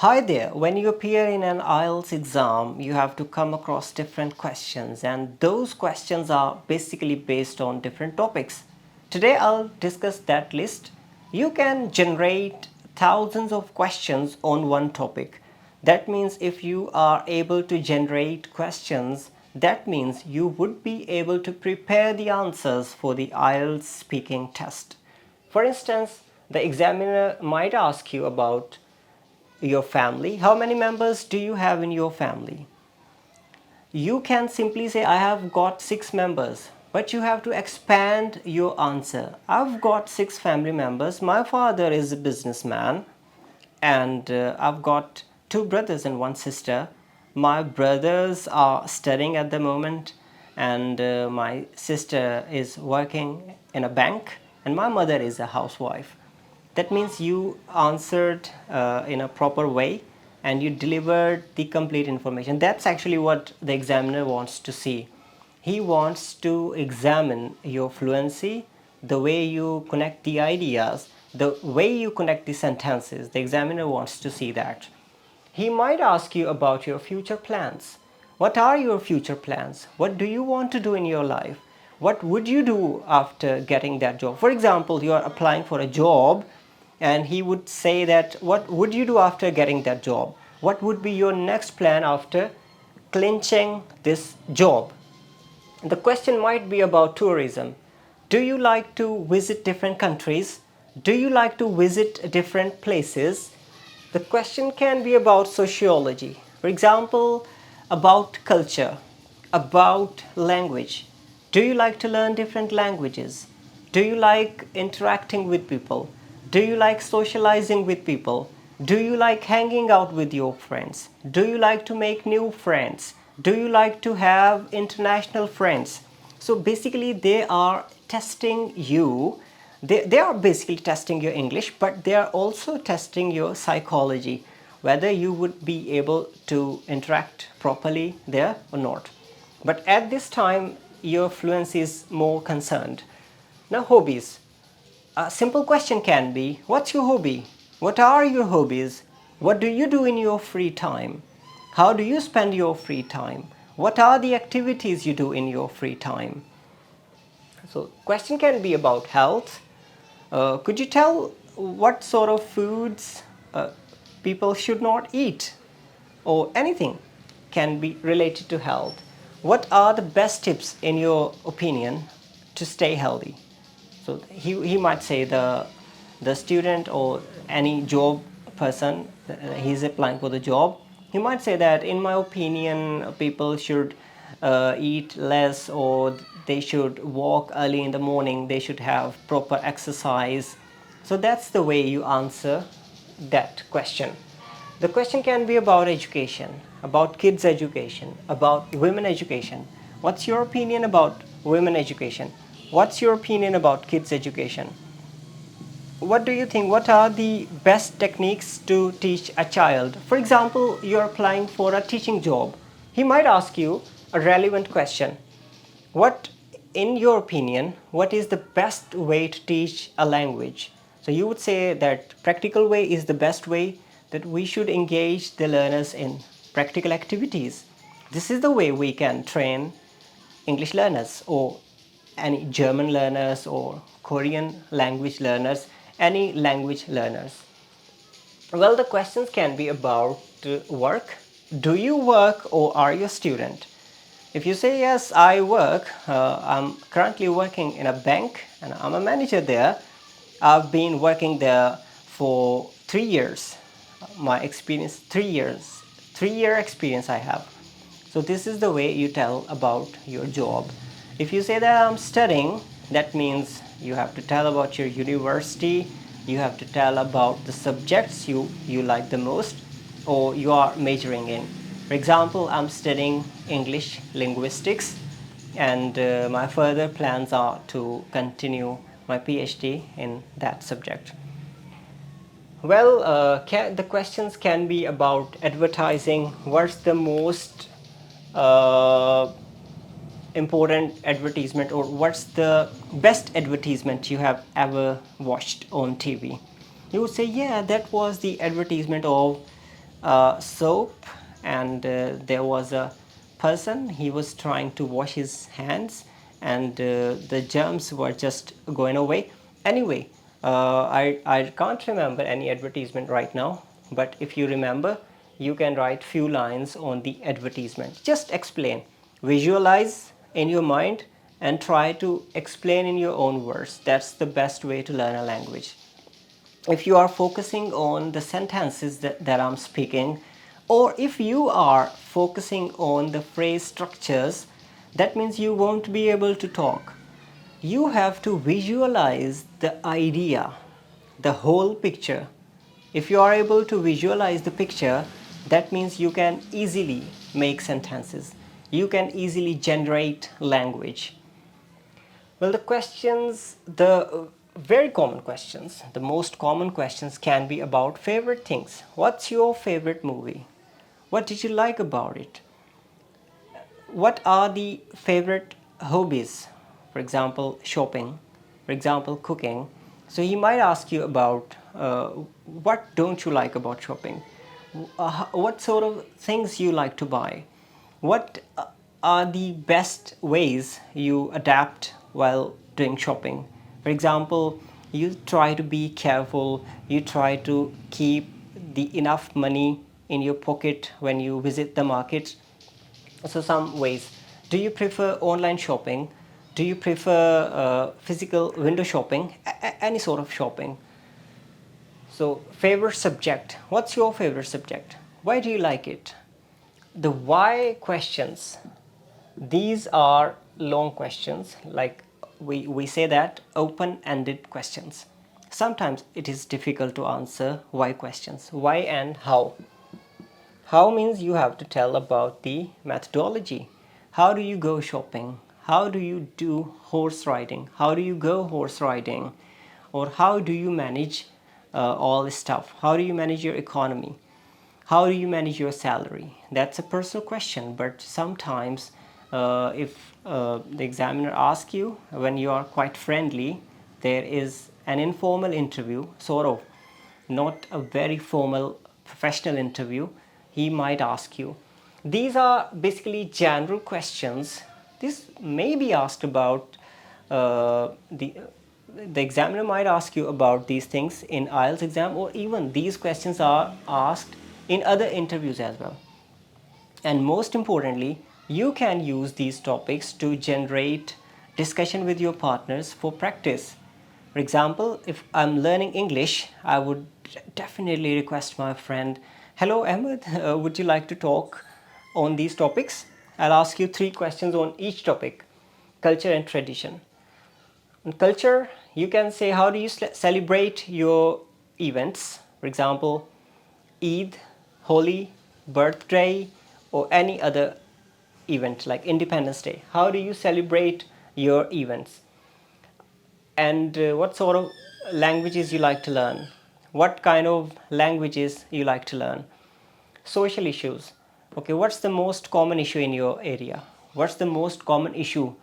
Hi there. When you appear in an IELTS exam, you have to come across different questions, and those questions are basically based on different topics. Today, I'll discuss that list. You can generate thousands of questions on one topic. That means if you are able to generate questions, that means you would be able to prepare the answers for the IELTS speaking test. For instance, the examiner might ask you about your family. How many members do you have in your family? You can simply say, I have got 6 members, but you have to expand your answer. I've got 6 family members. My father is a businessman, and I've got 2 brothers and 1 sister. My brothers are studying at the moment, and my sister is working in a bank, and my mother is a housewife. That means you answered in a proper way and you delivered the complete information. That's actually what the examiner wants to see. He wants to examine your fluency, the way you connect the ideas, the way you connect the sentences. The examiner wants to see that. He might ask you about your future plans. What are your future plans? What do you want to do in your life? What would you do after getting that job? For example, you are applying for a job, and he would say that, what would you do after getting that job? What would be your next plan after clinching this job? The question might be about tourism. Do you like to visit different countries? Do you like to visit different places? The question can be about sociology. For example, about culture, about language. Do you like to learn different languages? Do you like interacting with people? Do you like socializing with people? Do you like hanging out with your friends? Do you like to make new friends? Do you like to have international friends? So basically, they are testing you. They are basically testing your English, but they are also testing your psychology, whether you would be able to interact properly there or not. But at this time, your fluency is more concerned. Now, hobbies. A simple question can be, what's your hobby? What are your hobbies? What do you do in your free time? How do you spend your free time? What are the activities you do in your free time? So, question can be about health. Could you tell what sort of foods people should not eat? Or anything can be related to health. What are the best tips, in your opinion, to stay healthy? So he might say the student or any job person, he's applying for the job. He might say that, in my opinion, people should eat less, or they should walk early in the morning, they should have proper exercise. So that's the way you answer that question. The question can be about education, about kids' education, about women education. What's your opinion about women education? What's your opinion about kids' education? What do you think? What are the best techniques to teach a child? For example, you're applying for a teaching job. He might ask you a relevant question. What, in your opinion, what is the best way to teach a language? So you would say that practical way is the best way, that we should engage the learners in practical activities. This is the way we can train English learners, or any German learners, or Korean language learners, any language learners. Well, the questions can be about work. Do you work, or are you a student? If you say, yes, I work, I'm currently working in a bank and I'm a manager there. I've been working there for 3 years. My experience, 3 years. 3 year experience I have. So this is the way you tell about your job. If you say that I'm studying, that means you have to tell about your university, you have to tell about the subjects you like the most, or you are majoring in. For example, I'm studying English linguistics, and my further plans are to continue my PhD in that subject. Well, the questions can be about advertising. What's the most uh, important advertisement, or what's the best advertisement you have ever watched on TV? You would say, yeah, that was the advertisement of soap, and there was a person, he was trying to wash his hands, and the germs were just going away. Anyway, I can't remember any advertisement right now, but if you remember, you can write few lines on the advertisement. Just explain, visualize in your mind, and try to explain in your own words. That's the best way to learn a language. If you are focusing on the sentences that I'm speaking, or if you are focusing on the phrase structures, that means you won't be able to talk. You have to visualize the idea, the whole picture. If you are able to visualize the picture, that means you can easily make sentences. You can easily generate language. Well, the very common questions, the most common questions can be about favorite things. What's your favorite movie? What did you like about it? What are the favorite hobbies? For example, shopping, for example, cooking. So he might ask you about what don't you like about shopping? What sort of things you like to buy? What are the best ways you adapt while doing shopping? For example, you try to be careful, you try to keep the enough money in your pocket when you visit the market. So some ways. Do you prefer online shopping? Do you prefer physical window shopping? Any sort of shopping. So favorite subject. What's your favorite subject? Why do you like it? The why questions, these are long questions, like we say that open-ended questions. Sometimes it is difficult to answer why questions. Why and how. How means you have to tell about the methodology. How do you go shopping? How do you do horse riding? How do you go horse riding? Or how do you manage all this stuff? How do you manage your economy? How do you manage your salary? That's a personal question, but sometimes if the examiner asks you when you are quite friendly, there is an informal interview, sort of, not a very formal professional interview, he might ask you. These are basically general questions. This may be asked about the examiner might ask you about these things in IELTS exam, or even these questions are asked in other interviews as well. And most importantly, you can use these topics to generate discussion with your partners for practice. For example, if I'm learning English, I would definitely request my friend, hello Ahmed, would you like to talk on these topics? I'll ask you 3 questions on each topic: culture and tradition. In culture, you can say, how do you celebrate your events? For example, Eid, Holi, birthday, or any other event like Independence Day. How do you celebrate your events? And what sort of languages you like to learn? What kind of languages you like to learn? Social issues. Okay, what's the most common issue in your area? What's the most common issue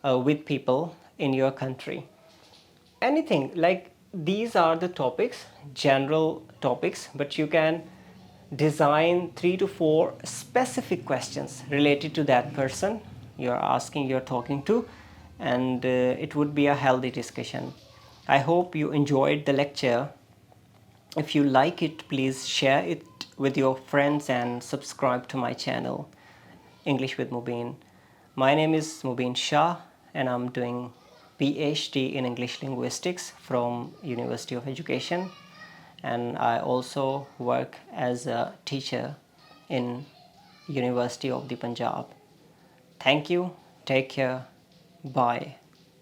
with people in your country? Anything like these are the topics, general topics, but you can design 3 to 4 specific questions related to that person you're asking, you're talking to, and it would be a healthy discussion. I hope you enjoyed the lecture. If you like it, please share it with your friends and subscribe to my channel, English with Mubin. My name is Mubin Shah, and I'm doing PhD in English Linguistics from University of Education, and I also work as a teacher in University of the Punjab. Thank you. Take care. Bye.